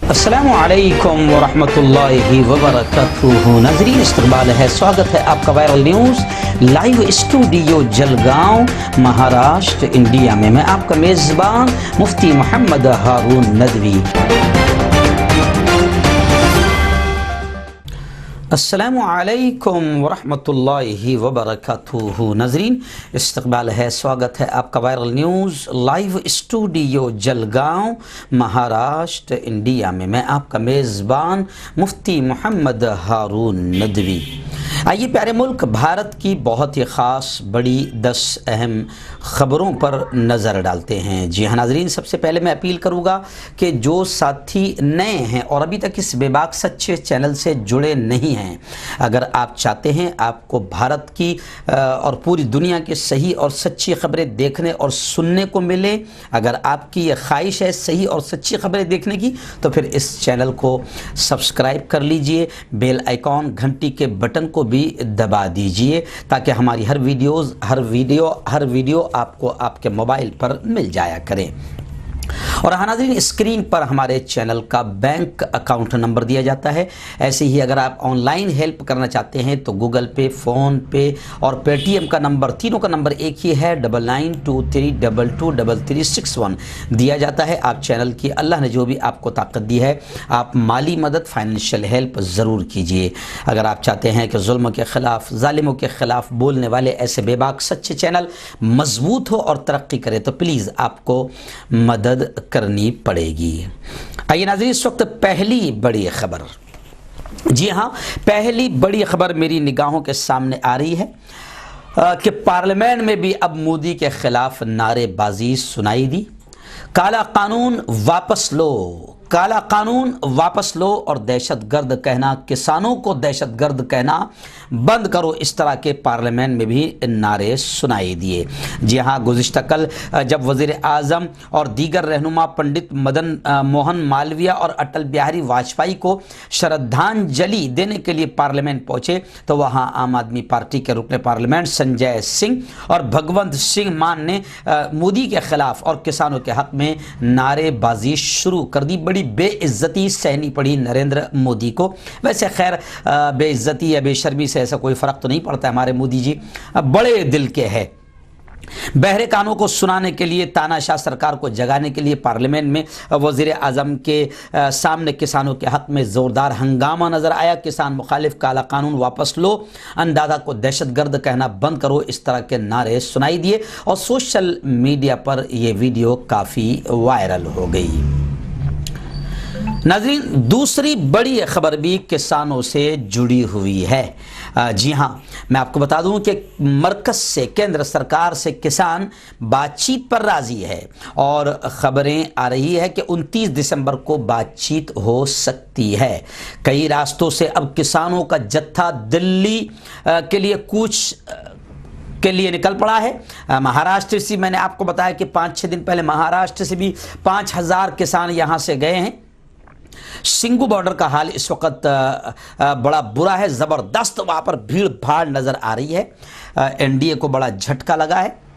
अस्सलामु अलैकुम वरहमतुल्लाहि वबरकातुहू। नाज़रीन इस्तकबाल है, स्वागत है आपका viral news live studio Jalgaon Maharashtra India में। मैं आपका मेज़बान मुफ्ती मोहम्मद हारून नदवी। अस्सलामु अलैकुम वरहमतुल्लाहि वबरकातुहू। नाज़रीन इस्तकबाल है, स्वागत है आपका viral news live studio Jalgaon Maharashtra India में। मैं आपका मेज़बान मुफ्ती मोहम्मद हारून नदवी। आइए प्यारे मुल्क भारत की बहुत ही ख़ास बड़ी 10 अहम ख़बरों पर नज़र डालते हैं। जी हाँ नाज़रीन, सबसे पहले मैं अपील करूँगा कि जो साथी नए हैं और अभी तक इस बेबाक सच्चे चैनल से जुड़े नहीं हैं, अगर आप चाहते हैं आपको भारत की और पूरी दुनिया की सही और सच्ची ख़बरें देखने और सुनने को मिले, अगर आपकी ये ख्वाहिश है सही और सच्ची ख़बरें देखने की, तो फिर इस चैनल को सब्सक्राइब कर लीजिए, बेल आइकॉन घंटी के बटन को भी दबा दीजिए ताकि हमारी हर वीडियो आपको आपके मोबाइल पर मिल जाया करे। और हाँ नाज़रीन, स्क्रीन पर हमारे चैनल का बैंक अकाउंट नंबर दिया जाता है। ऐसे ही अगर आप ऑनलाइन हेल्प करना चाहते हैं तो गूगल पे, फ़ोन पे और पेटीएम का नंबर, तीनों का नंबर एक ही है, 9923223361 दिया जाता है। आप चैनल की, अल्लाह ने जो भी आपको ताकत दी है, आप माली मदद, फाइनेंशियल हेल्प ज़रूर कीजिए। अगर आप चाहते हैं कि जुल्म के ख़िलाफ़, ज़ालिमों के ख़िलाफ़ बोलने वाले ऐसे बेबाक सच्चे चैनल मजबूत हो और तरक्की करे तो प्लीज़ आपको मदद करनी पड़ेगी। आइए नाज़रीन, इस वक्त पहली बड़ी खबर, जी हाँ पहली बड़ी खबर मेरी निगाहों के सामने आ रही है कि पार्लियामेंट में भी अब मोदी के खिलाफ नारेबाजी सुनाई दी। काला कानून वापस लो, काला कानून वापस लो और दहशतगर्द कहना, किसानों को दहशतगर्द कहना बंद करो, इस तरह के पार्लियामेंट में भी नारे सुनाई दिए। जी हाँ, गुज़िश्ता कल जब वज़ीर आज़म और दीगर रहनुमा पंडित मदन मोहन मालवीय और अटल बिहारी वाजपेयी को श्रद्धांजलि देने के लिए पार्लियामेंट पहुँचे तो वहाँ आम आदमी पार्टी के रुकने पार्लियामेंट संजय सिंह और भगवंत सिंह मान ने मोदी के खिलाफ और किसानों के हक में नारेबाजी शुरू कर दी। बड़ी बेइज्जती सहनी पड़ी नरेंद्र मोदी को। वैसे खैर बेइज्जती या बेशर्मी से ऐसा कोई फ़र्क तो नहीं पड़ता, हमारे मोदी जी बड़े दिल के हैं। बहरे कानों को सुनाने के लिए, तानाशाह सरकार को जगाने के लिए पार्लियामेंट में वज़ीर आज़म के सामने किसानों के हक़ में ज़ोरदार हंगामा नज़र आया। किसान मुखालिफ, काला कानून वापस लो, अंदाज़ा को दहशतगर्द कहना बंद करो, इस तरह के नारे सुनाई दिए और सोशल मीडिया पर यह वीडियो काफ़ी वायरल हो गई। नाज़रीन, दूसरी बड़ी खबर भी किसानों से जुड़ी हुई है। जी हाँ, मैं आपको बता दूं कि मरकज़ से, केंद्र सरकार से किसान बातचीत पर राज़ी है और ख़बरें आ रही है कि 29 दिसंबर को बातचीत हो सकती है। कई रास्तों से अब किसानों का जत्था दिल्ली के लिए कूच के लिए निकल पड़ा है। महाराष्ट्र से मैंने आपको बताया कि 5-6 दिन पहले महाराष्ट्र से भी 5000 किसान यहाँ से गए हैं। सिंगू बॉर्डर का हाल इस वक्त बड़ा बुरा है, ज़बरदस्त वहाँ पर भीड़ भाड़ नज़र आ रही है। एनडीए को बड़ा झटका लगा है।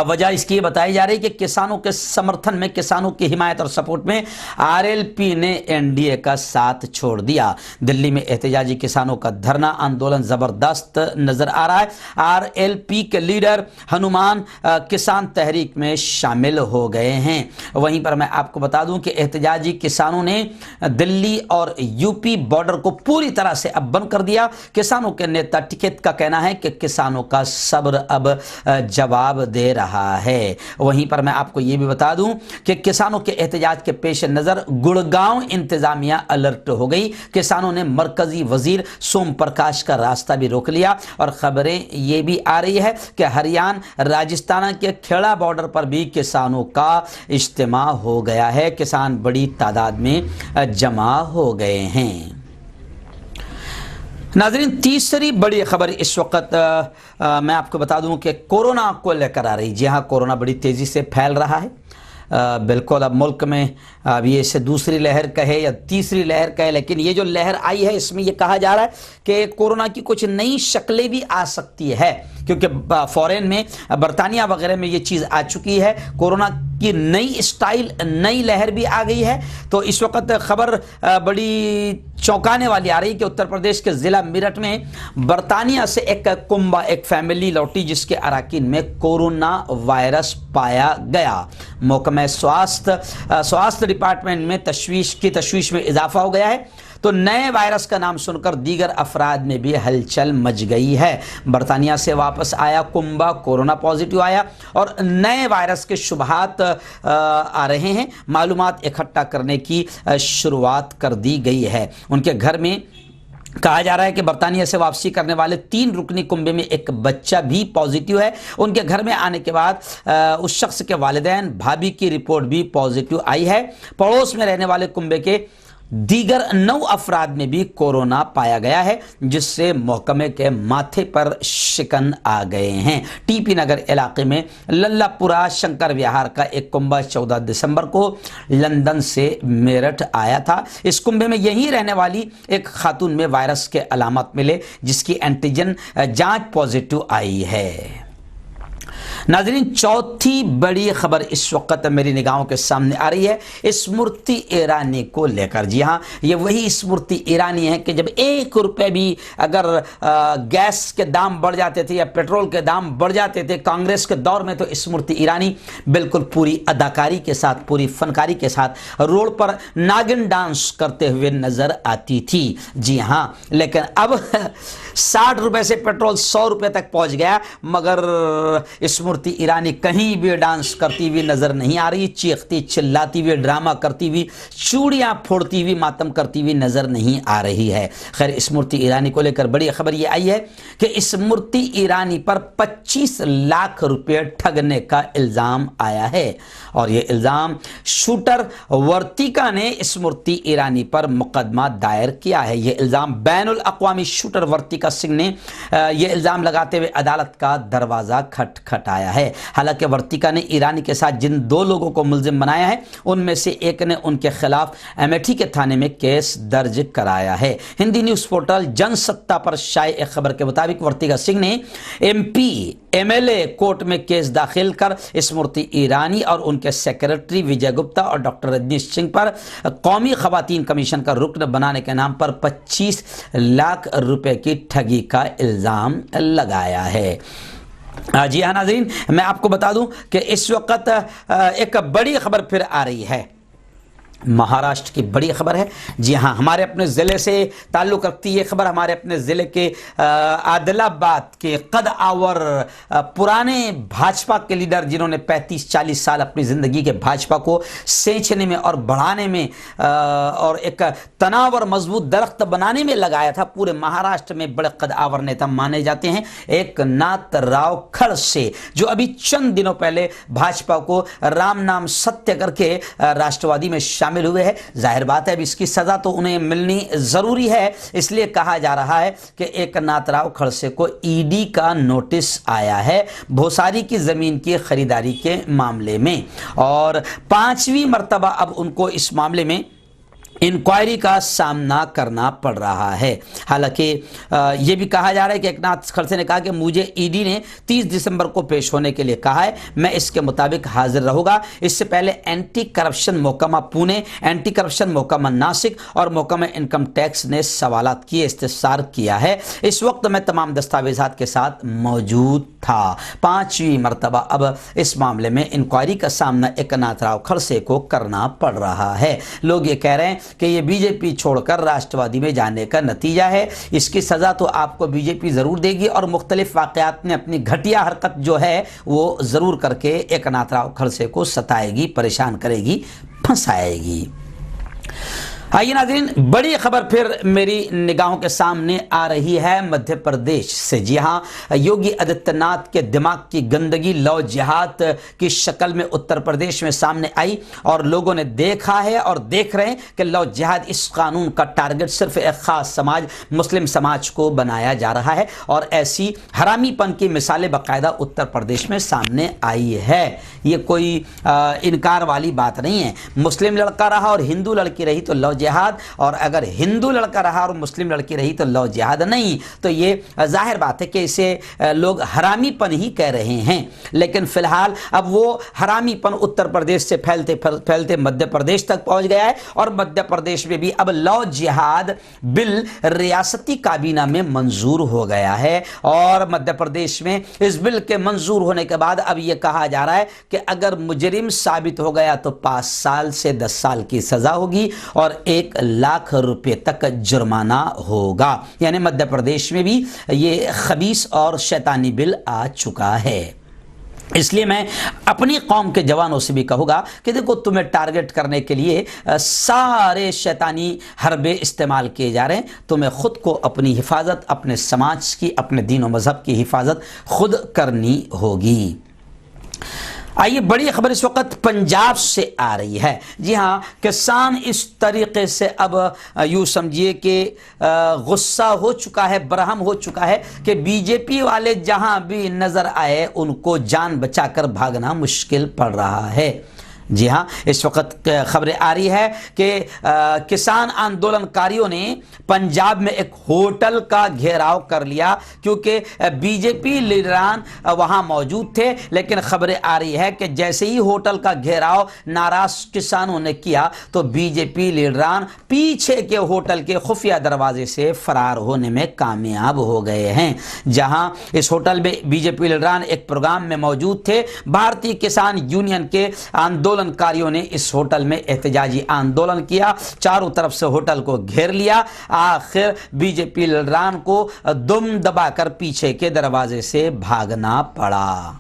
वजह इसकी बताई जा रही है कि किसानों के समर्थन में, किसानों की हिमायत और सपोर्ट में आरएलपी ने एनडीए का साथ छोड़ दिया। दिल्ली में एहतजाजी किसानों का धरना आंदोलन ज़बरदस्त नज़र आ रहा है। आरएलपी के लीडर हनुमान किसान तहरीक में शामिल हो गए हैं। वहीं पर मैं आपको बता दूं कि एहतजाजी किसानों ने दिल्ली और यूपी बॉर्डर को पूरी तरह से अब बंद कर दिया। किसानों के नेता टिकैत का कहना है कि किसानों का सब्र अब जवाब दे रहा है। वहीं पर मैं आपको ये भी बता दूं कि किसानों के एहतजाज के पेश नज़र गुड़गांव इंतजामिया अलर्ट हो गई। किसानों ने मरकजी वजीर सोम प्रकाश का रास्ता भी रोक लिया और खबरें ये भी आ रही है कि हरियाणा राजस्थान के खेड़ा बॉर्डर पर भी किसानों का इज्तिमा हो गया है। किसान बड़ी तादाद में जमा हो गए हैं। नाज़रीन, तीसरी बड़ी खबर इस वक्त मैं आपको बता दूं कि कोरोना को लेकर आ रही। जी हाँ, कोरोना बड़ी तेज़ी से फैल रहा है। बिल्कुल अब मुल्क में अब ये इसे दूसरी लहर कहे या तीसरी लहर कहे, लेकिन ये जो लहर आई है इसमें ये कहा जा रहा है कि कोरोना की कुछ नई शक्लें भी आ सकती है, क्योंकि फॉरेन में बरतानिया वगैरह में ये चीज़ आ चुकी है। कोरोना की नई स्टाइल, नई लहर भी आ गई है। तो इस वक्त खबर बड़ी चौंकाने वाली आ रही कि उत्तर प्रदेश के ज़िला मेरठ में बरतानिया से एक कुंबा, एक फैमिली लौटी जिसके अराकीन में कोरोना वायरस पाया गया। महकमा स्वास्थ्य डिपार्टमेंट में तशवीश में इजाफा हो गया है। तो नए वायरस का नाम सुनकर दीगर अफराद में भी हलचल मच गई है। बरतानिया से वापस आया कुंबा कोरोना पॉजिटिव आया और नए वायरस के शुबहात आ रहे हैं। मालूमात इकट्ठा करने की शुरुआत कर दी गई है। उनके घर में कहा जा रहा है कि बरतानिया से वापसी करने वाले 3 रुकनी कुंबे में एक बच्चा भी पॉजिटिव है। उनके घर में आने के बाद उस शख्स के वालिदैन, भाभी की रिपोर्ट भी पॉजिटिव आई है। पड़ोस में रहने वाले कुंबे के दीगर 9 अफराद में भी कोरोना पाया गया है, जिससे महकमे के माथे पर शिकन आ गए हैं। टीपी नगर इलाके में लल्लापुरा शंकर विहार का एक कुंबा 14 दिसंबर को लंदन से मेरठ आया था। इस कुंबे में यहीं रहने वाली एक खातून में वायरस के अलामत मिले, जिसकी एंटीजन जांच पॉजिटिव आई है। नाज़रीन, चौथी बड़ी खबर इस वक्त मेरी निगाहों के सामने आ रही है स्मृति ईरानी को लेकर। जी हाँ, ये वही स्मृति ईरानी है कि जब 1 रुपये भी अगर गैस के दाम बढ़ जाते थे या पेट्रोल के दाम बढ़ जाते थे कांग्रेस के दौर में, तो स्मृति ईरानी बिल्कुल पूरी अदाकारी के साथ, पूरी फनकारी के साथ रोड पर नागिन डांस करते हुए नजर आती थी। जी हाँ, लेकिन अब 60 रुपये से पेट्रोल 100 रुपये तक पहुंच गया, मगर स्मृति ईरानी कहीं भी डांस करती हुई नजर नहीं आ रही, चीखती चिल्लाती हुई, ड्रामा करती हुई, चूड़ियां फोड़ती हुई, मातम करती हुई नजर नहीं आ रही है। खैर, स्मृति ईरानी को लेकर बड़ी खबर यह आई है कि स्मृति ईरानी पर 25 लाख रुपए ठगने का इल्जाम आया है और यह इल्जाम शूटर वर्तिका ने स्मृति ईरानी पर मुकदमा दायर किया है। यह इल्जाम बैनुल अक़वामी शूटर वर्तिका सिंह ने यह इल्जाम लगाते हुए अदालत का दरवाजा खटखटाया है। हालांकि वर्तिका ने ईरानी के साथ जिन 2 लोगों को मुल्जिम बनाया है, उनमें से एक ने उनके खिलाफ अमेठी के थाने में केस दर्ज कराया है। हिंदी न्यूज़ पोर्टल जनसत्ता पर शाये एक खबर के मुताबिक वर्तिका सिंह ने MP MLA कोर्ट में केस दाखिल कर स्मृति ईरानी और उनके सेक्रेटरी विजय गुप्ता और डॉक्टर रजनीश सिंह पर कौमी खवातीन कमीशन का रुकन बनाने के नाम पर 25 लाख रुपए की ठगी का इल्ज़ाम लगाया है। जी हाँ नाज़रीन, मैं आपको बता दूं कि इस वक्त एक बड़ी खबर फिर आ रही है, महाराष्ट्र की बड़ी खबर है। जी हाँ, हमारे अपने ज़िले से ताल्लुक़ रखती है खबर। हमारे अपने ज़िले के आदिलाबाद के कद आवर पुराने भाजपा के लीडर, जिन्होंने 35-40 साल अपनी ज़िंदगी के भाजपा को सेंचने में और बढ़ाने में और एक तनाव और मजबूत दरख्त बनाने में लगाया था, पूरे महाराष्ट्र में बड़े कद आवर नेता माने जाते हैं एकनाथ राव खड़से, जो अभी चंद दिनों पहले भाजपा को राम नाम सत्य करके राष्ट्रवादी में शामिल हुए हैं। जाहिर बात है अब इसकी सजा तो उन्हें मिलनी जरूरी है, इसलिए कहा जा रहा है कि एकनाथ राव खड़से को ED का नोटिस आया है भोसारी की जमीन की खरीदारी के मामले में, और 5वीं मर्तबा अब उनको इस मामले में इंक्वायरी का सामना करना पड़ रहा है। हालांकि ये भी कहा जा रहा है कि एकनाथ खड़से ने कहा कि मुझे ED ने 30 दिसंबर को पेश होने के लिए कहा है, मैं इसके मुताबिक हाजिर रहूंगा। इससे पहले एंटी करप्शन महकमा पुणे, एंटी करप्शन महकमा नासिक और महकमा इनकम टैक्स ने सवालात की इस्तफसार किया है। इस वक्त मैं तमाम दस्तावेजात के साथ मौजूद था। 5वीं मरतबा अब इस मामले में इंक्वायरी का सामना एकनाथ राव खड़से को करना पड़ रहा है। लोग ये कह रहे हैं कि ये बीजेपी छोड़कर राष्ट्रवादी में जाने का नतीजा है। इसकी सज़ा तो आपको बीजेपी ज़रूर देगी और मुख्तलिफ वाक़यात में अपनी घटिया हरकत जो है वो ज़रूर करके एकनाथ राव खड़से को सताएगी, परेशान करेगी, फंसाएगी। آئیے ناظرین، بڑی خبر پھر میری نگاہوں کے سامنے آ رہی ہے مدھیہ پردیش سے۔ جی ہاں، یوگی آدتیہ ناتھ کے دماغ کی گندگی لو جہاد کی شکل میں اتر پردیش میں سامنے آئی، اور لوگوں نے دیکھا ہے اور دیکھ رہے ہیں کہ لو جہاد اس قانون کا ٹارگٹ صرف ایک خاص سماج، مسلم سماج کو بنایا جا رہا ہے، اور ایسی حرامی پن کی مثالیں باقاعدہ اتر پردیش میں سامنے آئی ہے۔ یہ کوئی انکار والی بات نہیں ہے۔ مسلم لڑکا رہا اور ہندو لڑکی رہی تو لو جہاد، اور اگر ہندو لڑکا رہا اور مسلم لڑکی رہی تو لو جہاد نہیں۔ تو یہ ظاہر بات ہے کہ اسے لوگ حرامی پن ہی کہہ رہے ہیں، لیکن فی الحال اب وہ حرامی پن اتر پردیش سے پھیلتے مدھیہ پردیش تک پہنچ گیا ہے، اور مدھیہ پردیش میں بھی اب لو جہاد بل ریاستی کابینہ میں منظور ہو گیا ہے، اور مدھیہ پردیش میں اس بل کے منظور ہونے کے بعد اب یہ کہا جا رہا ہے کہ اگر مجرم ثابت ہو گیا تو 5 سال سے 10 سال کی سزا ہوگی اور 1 لاکھ روپے تک جرمانہ ہوگا۔ یعنی مدھیہ پردیش میں بھی یہ خبیث اور شیطانی بل آ چکا ہے۔ اس لیے میں اپنی قوم کے جوانوں سے بھی کہوں گا کہ دیکھو، تمہیں ٹارگٹ کرنے کے لیے سارے شیطانی حربے استعمال کیے جا رہے ہیں، تمہیں خود کو اپنی حفاظت، اپنے سماج کی، اپنے دین و مذہب کی حفاظت خود کرنی ہوگی۔ آئیے، بڑی خبر اس وقت پنجاب سے آ رہی ہے۔ جی ہاں، کسان اس طریقے سے اب یوں سمجھیے کہ غصہ ہو چکا ہے، برہم ہو چکا ہے کہ بی جے پی والے جہاں بھی نظر آئے ان کو جان بچا کر بھاگنا مشکل پڑ رہا ہے۔ جی ہاں، اس وقت خبریں آ رہی ہے کہ کسان آندولن کاریوں نے پنجاب میں ایک ہوٹل کا گھیراؤ کر لیا، کیونکہ بی جے پی لیڈران وہاں موجود تھے، لیکن خبریں آ رہی ہے کہ جیسے ہی ہوٹل کا گھیراؤ ناراض کسانوں نے کیا تو بی جے پی لیڈران پیچھے کے ہوٹل کے خفیہ دروازے سے فرار ہونے میں کامیاب ہو گئے ہیں۔ جہاں اس ہوٹل میں بی جے پی لیڈران ایک پروگرام میں موجود تھے، بھارتی کسان یونین کے آندولن کاریوں نے اس ہوٹل میں احتجاجی آندولن کیا، چاروں طرف سے ہوٹل کو گھیر لیا، آخر بی جے پی لیڈران کو دم دبا کر پیچھے کے دروازے سے بھاگنا پڑا۔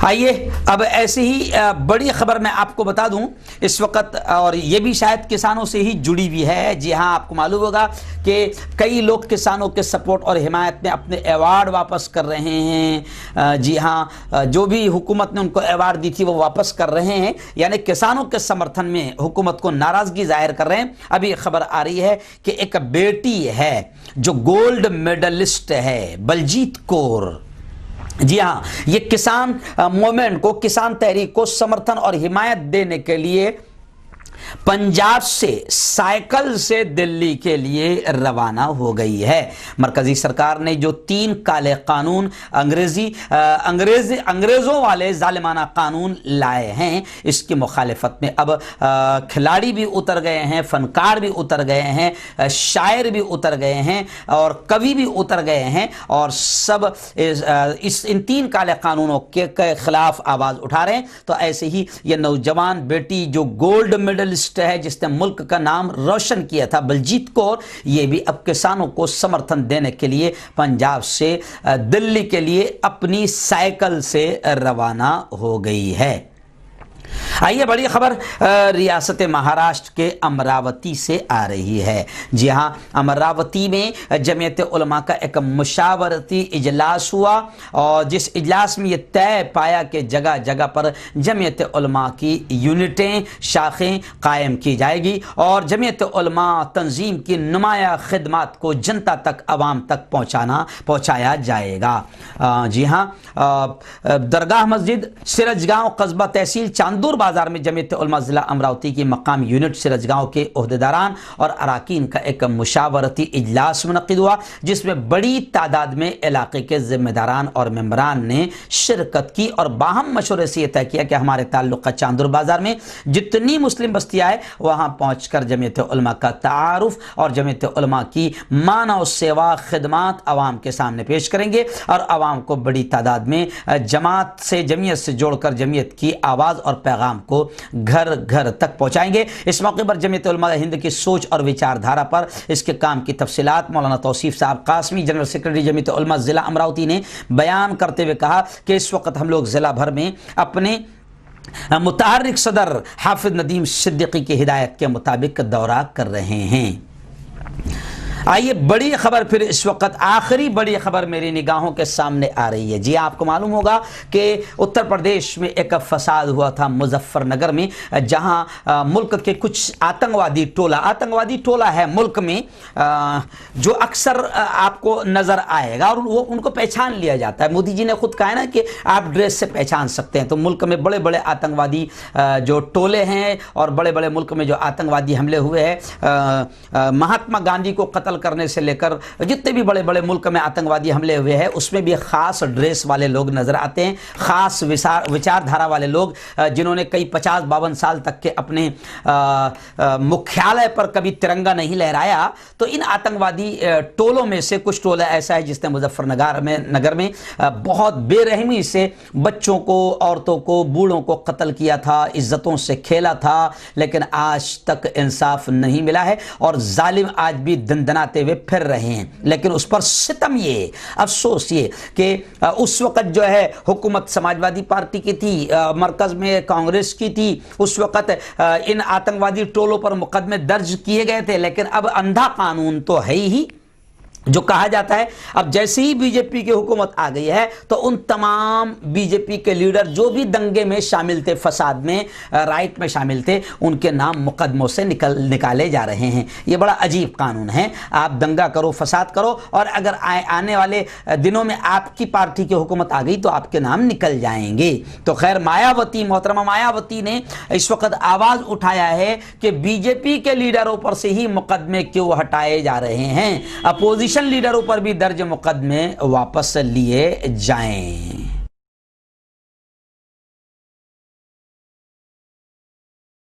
آئیے، اب ایسی ہی بڑی خبر میں آپ کو بتا دوں اس وقت، اور یہ بھی شاید کسانوں سے ہی جڑی ہوئی ہے۔ جی ہاں، آپ کو معلوم ہوگا کہ کئی لوگ کسانوں کے سپورٹ اور حمایت میں اپنے ایوارڈ واپس کر رہے ہیں۔ جی ہاں، جو بھی حکومت نے ان کو ایوارڈ دی تھی وہ واپس کر رہے ہیں، یعنی کسانوں کے سمرتھن میں حکومت کو ناراضگی ظاہر کر رہے ہیں۔ ابھی خبر آ رہی ہے کہ ایک بیٹی ہے جو گولڈ میڈلسٹ ہے، بلجیت کور۔ جی ہاں، یہ کسان موومنٹ کو، کسان تحریک کو سمرتھن اور حمایت دینے کے لیے پنجاب سے سائیکل سے دلی کے لیے روانہ ہو گئی ہے۔ مرکزی سرکار نے جو 3 کالے قانون انگریزوں والے ظالمانہ قانون لائے ہیں، اس کی مخالفت میں اب کھلاڑی بھی اتر گئے ہیں، فنکار بھی اتر گئے ہیں، شاعر بھی اتر گئے ہیں، اور کوی بھی اتر گئے ہیں، اور سب ان 3 کالے قانونوں کے خلاف آواز اٹھا رہے ہیں۔ تو ایسے ہی یہ نوجوان بیٹی جو گولڈ میڈل ہے، جس نے ملک کا نام روشن کیا تھا، بلجیت کور، یہ بھی اب کسانوں کو سمرتھن دینے کے لیے پنجاب سے دلی کے لیے اپنی سائیکل سے روانہ ہو گئی ہے۔ آئیے، بڑی خبر ریاست مہاراشٹر کے امراوتی سے آ رہی ہے۔ جی ہاں، امراوتی میں جمعیت علماء کا ایک مشاورتی اجلاس ہوا، اور جس اجلاس میں یہ طے پایا کہ جگہ جگہ پر جمعیت علماء کی یونٹیں، شاخیں قائم کی جائے گی، اور جمعیت علماء تنظیم کی نمایاں خدمات کو جنتا تک، عوام تک پہنچایا جائے گا۔ جی ہاں، درگاہ مسجد سرجگاؤں قصبہ تحصیل چاندور بازار میں جمعیت علماء ضلع امراوتی کی مقامی یونٹ سرجگاؤں کے عہدیداران اور اراکین کا ایک مشاورتی اجلاس منعقد ہوا، جس میں بڑی تعداد میں علاقے کے ذمہ داران اور ممبران نے شرکت کی، اور باہم مشورے سے یہ طے کیا کہ ہمارے تعلقہ چاندور بازار میں جتنی مسلم بستیاں ہیں وہاں پہنچ کر جمعیت علماء کا تعارف اور جمعیت علماء کی معنی و سیوا خدمات عوام کے سامنے پیش کریں گے، اور عوام کو بڑی تعداد میں جمعیت سے جوڑ کر جمعیت کی آواز اور پیغام کو گھر گھر تک پہنچائیں گے۔ اس موقع پر جمعیت علماء ہند کی سوچ اور وچار دھارا پر اس کے کام کی تفصیلات مولانا توصیف صاحب قاسمی، جنرل سیکرٹری جمعیت علماء ضلع امراوتی نے بیان کرتے ہوئے کہا کہ اس وقت ہم لوگ ضلع بھر میں اپنے متحرک صدر حافظ ندیم صدیقی کی ہدایت کے مطابق دورہ کر رہے ہیں۔ آئیے بڑی خبر پھر اس وقت آخری بڑی خبر میری نگاہوں کے سامنے آ رہی ہے۔ جی آپ کو معلوم ہوگا کہ اتر پردیش میں ایک فساد ہوا تھا مظفر نگر میں، جہاں ملک کے کچھ آتنگوادی ٹولہ ہے ملک میں جو اکثر آپ کو نظر آئے گا، اور ان کو پہچان لیا جاتا ہے۔ مودی جی نے خود کہا ہے نا کہ آپ ڈریس سے پہچان سکتے ہیں۔ تو ملک میں بڑے بڑے آتنگوادی جو ٹولے ہیں اور بڑے بڑے ملک میں جو آتنگوادی حملے ہوئے ہیں، مہاتما گاندھی کو قتل کرنے سے لے کر جتنے بھی بڑے بڑے ملک میں آتنگوادی حملے ہوئے ہیں، اس میں بھی خاص ڈریس والے لوگ نظر آتے ہیں، خاص وچار دھارا والے لوگ جنہوں نے کئی 50-52 سال تک کے اپنے مکھیالے پر کبھی ترنگا نہیں لہرایا۔ تو ان آتنگوادی ٹولوں میں سے کچھ ٹولہ ایسا ہے جس نے مظفر نگر میں بہت بے رحمی سے بچوں کو، عورتوں کو، بوڑھوں کو قتل کیا تھا، عزتوں سے کھیلا تھا، لیکن آج تک انصاف نہیں ملا ہے اور ظالم آج بھی دندنا ہوئے پھر رہے ہیں۔ لیکن اس پر ستم یہ، افسوس یہ کہ اس وقت جو ہے حکومت سماجوادی پارٹی کی تھی، مرکز میں کانگریس کی تھی، اس وقت ان آتنگوادی ٹولوں پر مقدمے درج کیے گئے تھے، لیکن اب اندھا قانون تو ہے ہی جو کہا جاتا ہے۔ اب جیسے ہی بی جے پی کی حکومت آ گئی ہے تو ان تمام بی جے پی کے لیڈر جو بھی دنگے میں شامل تھے، فساد میں، رائٹ میں شامل تھے، ان کے نام مقدموں سے نکالے جا رہے ہیں۔ یہ بڑا عجیب قانون ہے۔ آپ دنگا کرو، فساد کرو، اور اگر آنے والے دنوں میں آپ کی پارٹی کی حکومت آ گئی تو آپ کے نام نکل جائیں گے۔ تو خیر محترمہ مایاوتی نے اس وقت آواز اٹھایا ہے کہ بی جے پی کے لیڈروں پر سے ہی مقدمے کیوں ہٹائے جا رہے ہیں، اپوزیشن لیڈروں پر بھی درج مقدمے واپس لیے جائیں۔